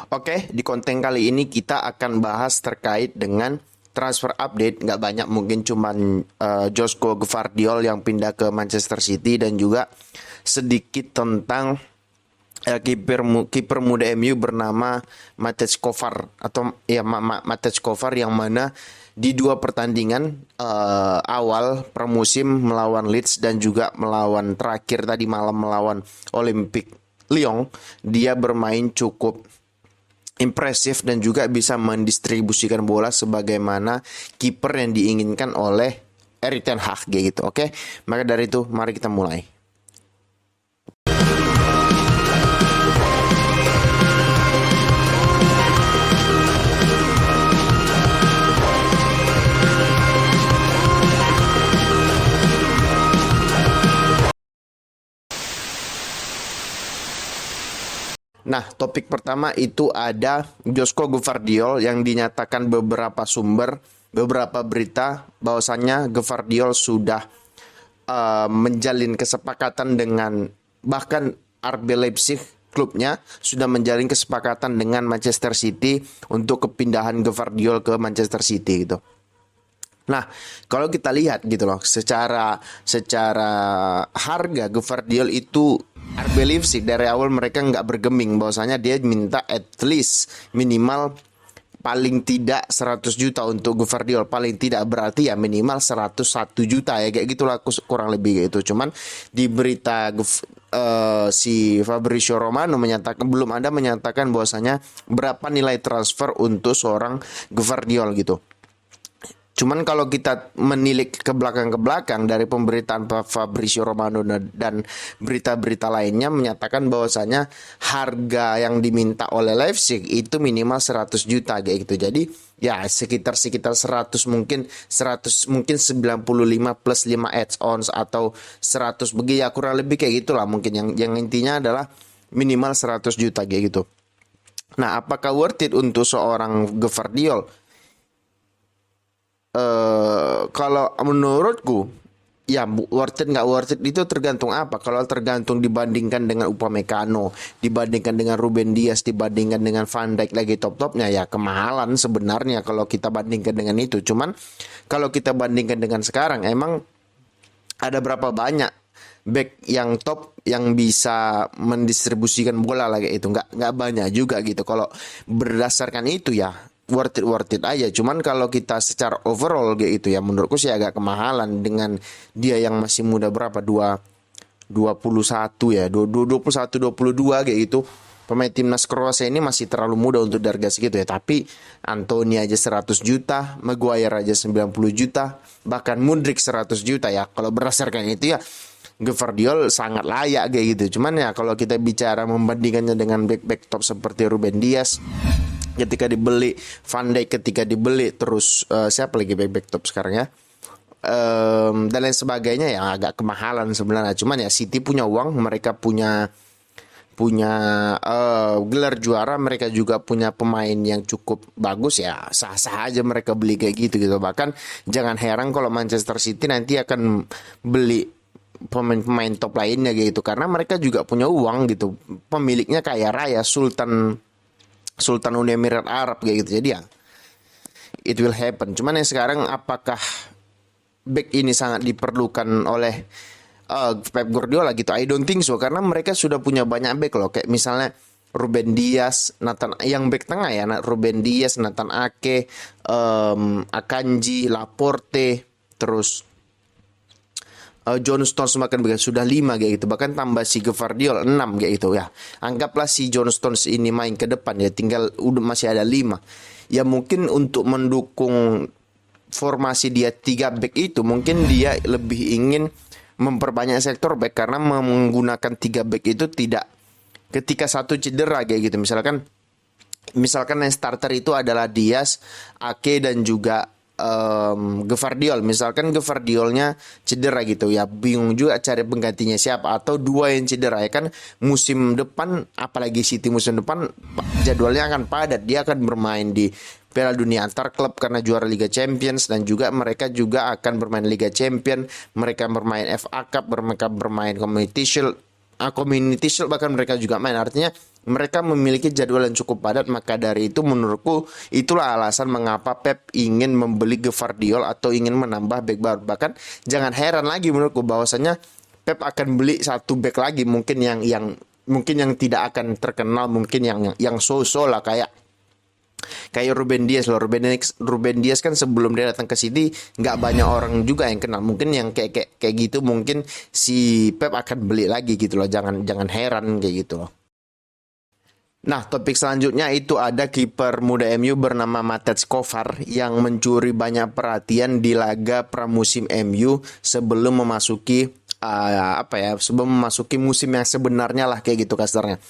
Oke, di konten kali ini kita akan bahas terkait dengan transfer update. Nggak banyak, mungkin cuman Joško Gvardiol yang pindah ke Manchester City dan juga sedikit tentang kiper muda MU bernama Matej Kovar atau ya Matej Kovar, yang mana di dua pertandingan awal pramusim melawan Leeds dan juga melawan terakhir tadi malam melawan Olympique Lyon, dia bermain cukup impresif dan juga bisa mendistribusikan bola sebagaimana kiper yang diinginkan oleh Erik ten Hag gitu. Oke, maka dari itu mari kita mulai. Nah, topik pertama itu ada Joško Gvardiol yang dinyatakan beberapa sumber, beberapa berita bahwasannya Gvardiol sudah menjalin kesepakatan dengan, bahkan RB Leipzig klubnya sudah menjalin kesepakatan dengan Manchester City untuk kepindahan Gvardiol ke Manchester City gitu. Nah, kalau kita lihat gitu loh, secara harga Gvardiol itu RB Leipzig dari awal mereka nggak bergeming bahwasanya dia minta at least minimal paling tidak 100 juta untuk Gvardiol, paling tidak berarti ya minimal 101 juta ya, kayak gitulah kurang lebih kayak itu. Cuman di berita si Fabrizio Romano belum ada menyatakan bahwasanya berapa nilai transfer untuk seorang Gvardiol gitu. Cuman kalau kita menilik ke belakang dari pemberitaan Fabrizio Romano dan berita-berita lainnya menyatakan bahwasanya harga yang diminta oleh Leipzig itu minimal 100 juta kayak gitu. Jadi ya sekitar 100, mungkin 95 plus 5 add-ons atau 100 begitu ya, kurang lebih kayak gitulah mungkin, yang intinya adalah minimal 100 juta kayak gitu. Nah, apakah worth it untuk seorang Gvardiol? Kalau menurutku ya worth it nggak worth it itu tergantung apa. Kalau tergantung dibandingkan dengan Upamecano, dibandingkan dengan Ruben Dias, dibandingkan dengan Van Dijk lagi top-topnya, ya kemahalan sebenarnya kalau kita bandingkan dengan itu. Cuman kalau kita bandingkan dengan sekarang, emang ada berapa banyak back yang top yang bisa mendistribusikan bola lagi itu, nggak banyak juga gitu. Kalau berdasarkan itu ya worth it aja. Cuman kalau kita secara overall gitu ya, menurutku sih agak kemahalan dengan dia yang masih muda, berapa 21 ya, 21 22 kayak gitu. Pemain timnas Kroasia ini masih terlalu muda untuk harga segitu ya. Tapi Anthony aja 100 juta, Maguire aja 90 juta, bahkan Mudryk 100 juta ya. Kalau berdasarkan itu ya Gvardiol sangat layak kayak gitu. Cuman ya kalau kita bicara membandingkannya dengan back top seperti Ruben Dias ketika dibeli, Van Dijk ketika dibeli, terus siapa lagi back top sekarang ya, dan lain sebagainya, ya agak kemahalan sebenarnya. Cuman ya City punya uang, mereka punya gelar juara, mereka juga punya pemain yang cukup bagus, ya sah-sah aja mereka beli kayak gitu. Bahkan jangan heran kalau Manchester City nanti akan beli pemain-pemain top lainnya gitu, karena mereka juga punya uang gitu. Pemiliknya kaya raya, Sultan Uni Emirat Arab kayak gitu. Jadi ya it will happen. Cuman yang sekarang apakah back ini sangat diperlukan oleh Pep Guardiola gitu? I don't think so, karena mereka sudah punya banyak back loh. Kayak misalnya Ruben Dias, yang back tengah ya, Ruben Dias, Nathan Ake, Akanji, Laporte, terus John Stones makan begitu, sudah 5 kayak gitu. Bahkan tambah si Gvardiol 6 kayak gitu ya. Anggaplah si John Stones ini main ke depan ya, tinggal udah masih ada 5. Ya mungkin untuk mendukung formasi dia 3 back itu, mungkin dia lebih ingin memperbanyak sektor back, karena menggunakan 3 back itu tidak, ketika satu cedera kayak gitu. Misalkan yang starter itu adalah Dias, Ake dan juga Gvardiol. Misalkan Gvardiolnya cedera gitu ya, bingung juga cari penggantinya siapa, atau 2 yang cedera ya kan. Musim depan, apalagi City musim depan jadwalnya akan padat, dia akan bermain di Piala Dunia antar klub karena juara Liga Champions, dan juga mereka juga akan bermain Liga Champion, mereka bermain FA Cup, mereka bermain Community Shield, bahkan mereka juga main. Artinya Mereka memiliki jadwal yang cukup padat, maka dari itu menurutku itulah alasan mengapa Pep ingin membeli Gvardiol atau ingin menambah back baru. Bahkan jangan heran lagi menurutku bahwasanya Pep akan beli satu back lagi, mungkin yang tidak akan terkenal, mungkin yang so-so lah, kayak Ruben Dias loh. Ruben Dias kan sebelum dia datang ke City nggak banyak orang juga yang kenal. Mungkin yang kayak gitu mungkin si Pep akan beli lagi gitu loh. Jangan heran kayak gitu loh. Nah, topik selanjutnya itu ada kiper muda MU bernama Matej Kovar yang mencuri banyak perhatian di laga pramusim MU sebelum memasuki sebelum memasuki musim yang sebenarnya lah, kayak gitu kasarnya.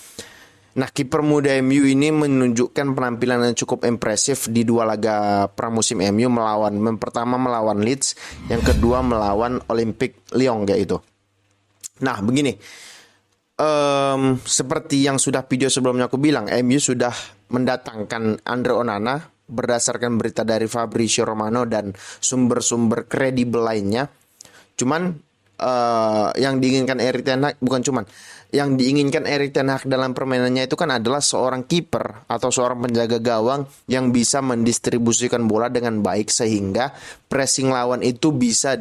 Nah, kiper muda MU ini menunjukkan penampilan yang cukup impresif di dua laga pramusim MU pertama melawan Leeds, yang kedua melawan Olympique Lyon kayak itu. Nah, begini. Seperti yang sudah video sebelumnya aku bilang, MU sudah mendatangkan Andre Onana berdasarkan berita dari Fabrizio Romano dan sumber-sumber kredibel lainnya. Cuman yang diinginkan Erik ten Hag dalam permainannya itu kan adalah seorang kiper atau seorang penjaga gawang yang bisa mendistribusikan bola dengan baik sehingga pressing lawan itu bisa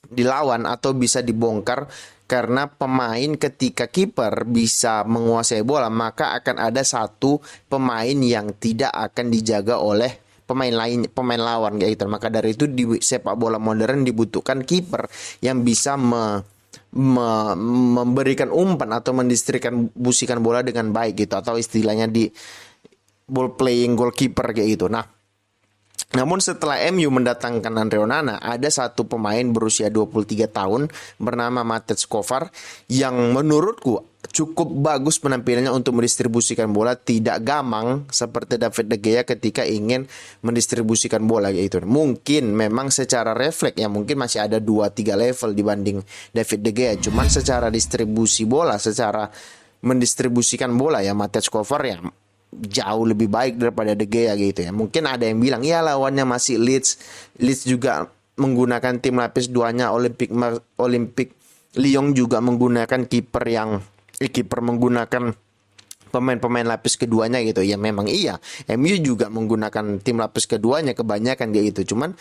dilawan atau bisa dibongkar. Karena pemain ketika kiper bisa menguasai bola, maka akan ada satu pemain yang tidak akan dijaga oleh pemain lawan kayak gitu. Maka dari itu di sepak bola modern dibutuhkan kiper yang bisa memberikan umpan atau mendistribusikan bola dengan baik gitu, atau istilahnya di ball playing goalkeeper kayak gitu. Namun setelah MU mendatangkan Andre Onana, ada satu pemain berusia 23 tahun bernama Matej Kovar yang menurutku cukup bagus penampilannya untuk mendistribusikan bola, tidak gamang seperti David De Gea ketika ingin mendistribusikan bola gitu. Mungkin memang secara refleks ya mungkin masih ada 2-3 level dibanding David De Gea, cuman secara distribusi bola, secara mendistribusikan bola ya Matej Kovar ya jauh lebih baik daripada De Gea gitu ya. Mungkin ada yang bilang ya lawannya masih Leeds juga menggunakan tim lapis duanya, Olympique Lyon juga menggunakan kiper menggunakan pemain lapis keduanya gitu ya. Memang iya, MU juga menggunakan tim lapis keduanya kebanyakan kayak gitu. Cuman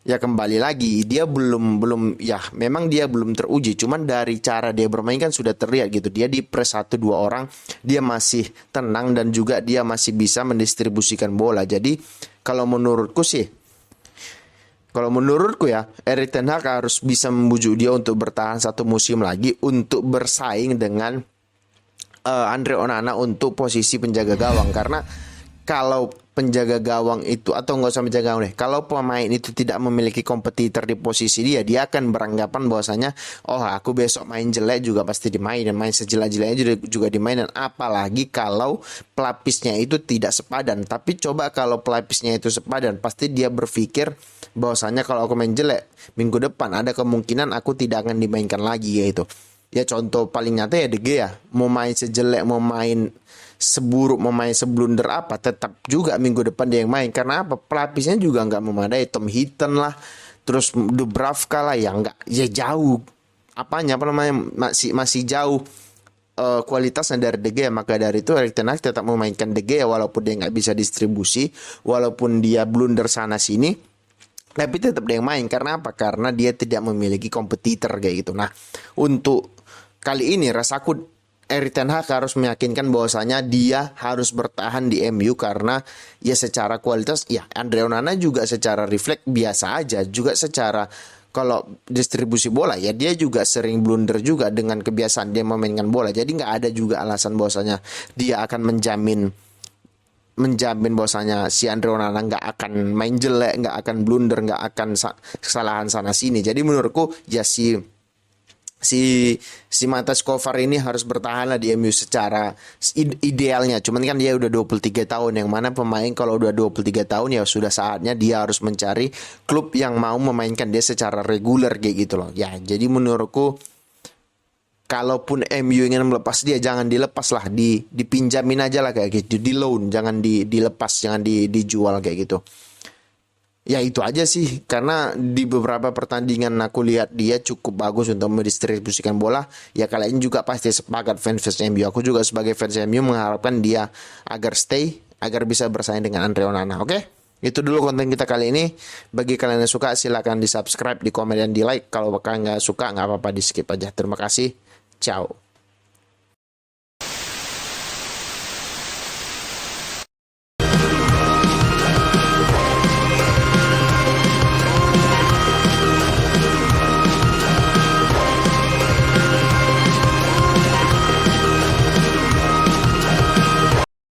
ya kembali lagi dia belum ya memang dia belum teruji, cuman dari cara dia bermain kan sudah terlihat gitu. Dia di press 1-2 orang dia masih tenang dan juga dia masih bisa mendistribusikan bola. Jadi kalau menurutku ya Erik ten Hag harus bisa membujuk dia untuk bertahan satu musim lagi untuk bersaing dengan Andre Onana untuk posisi penjaga gawang. Karena kalau penjaga gawang itu, atau nggak usah penjaga gawang deh, kalau pemain itu tidak memiliki kompetitor di posisi dia akan beranggapan bahwasanya aku besok main jelek juga pasti dimain, dan main sejelek-jeleknya juga dimain. Dan apalagi kalau pelapisnya itu tidak sepadan. Tapi coba kalau pelapisnya itu sepadan, pasti dia berpikir bahwasanya kalau aku main jelek minggu depan ada kemungkinan aku tidak akan dimainkan lagi gitu. Ya contoh paling nyata ya De Gea, mau main sejelek, mau main seburuk, mau main seblunder apa, tetap juga minggu depan dia yang main. Karena apa? Pelapisnya juga nggak memadai. Tom Heaton lah, terus Dubravka lah, ya nggak, ya jauh masih jauh kualitasnya dari De Gea. Maka dari itu Erik ten Hag tetap memainkan De Gea walaupun dia nggak bisa distribusi, walaupun dia blunder sana sini, tapi tetap dia yang main. Karena apa? Karena dia tidak memiliki kompetitor kayak gitu. Nah, untuk kali ini rasaku Erik ten Hag harus meyakinkan bahwasanya dia harus bertahan di MU karena ya secara kualitas ya Andre Onana juga secara refleks biasa aja, juga secara kalau distribusi bola ya dia juga sering blunder juga dengan kebiasaan dia memainkan bola. Jadi nggak ada juga alasan bahwasanya dia akan menjamin bahwasanya si Andre Onana nggak akan main jelek, nggak akan blunder, nggak akan kesalahan sana sini. Jadi menurutku ya si Matej Kovar ini harus bertahan lah di MU secara idealnya. Cuman kan dia udah 23 tahun, yang mana pemain kalau udah 23 tahun ya sudah saatnya dia harus mencari klub yang mau memainkan dia secara reguler kayak gitu loh. Ya, jadi menurutku kalaupun MU ingin melepas dia, jangan dilepas lah, dipinjamin aja lah kayak gitu, di loan, jangan dilepas, jangan dijual kayak gitu. Ya itu aja sih, karena di beberapa pertandingan aku lihat dia cukup bagus untuk mendistribusikan bola. Ya kalian juga pasti sepakat fans MU. Aku juga sebagai fans MU mengharapkan dia agar stay, agar bisa bersaing dengan Andre Onana. Oke? Itu dulu konten kita kali ini. Bagi kalian yang suka silahkan di subscribe, di komen, dan di like. Kalau kalian nggak suka nggak apa-apa, di skip aja. Terima kasih. Ciao.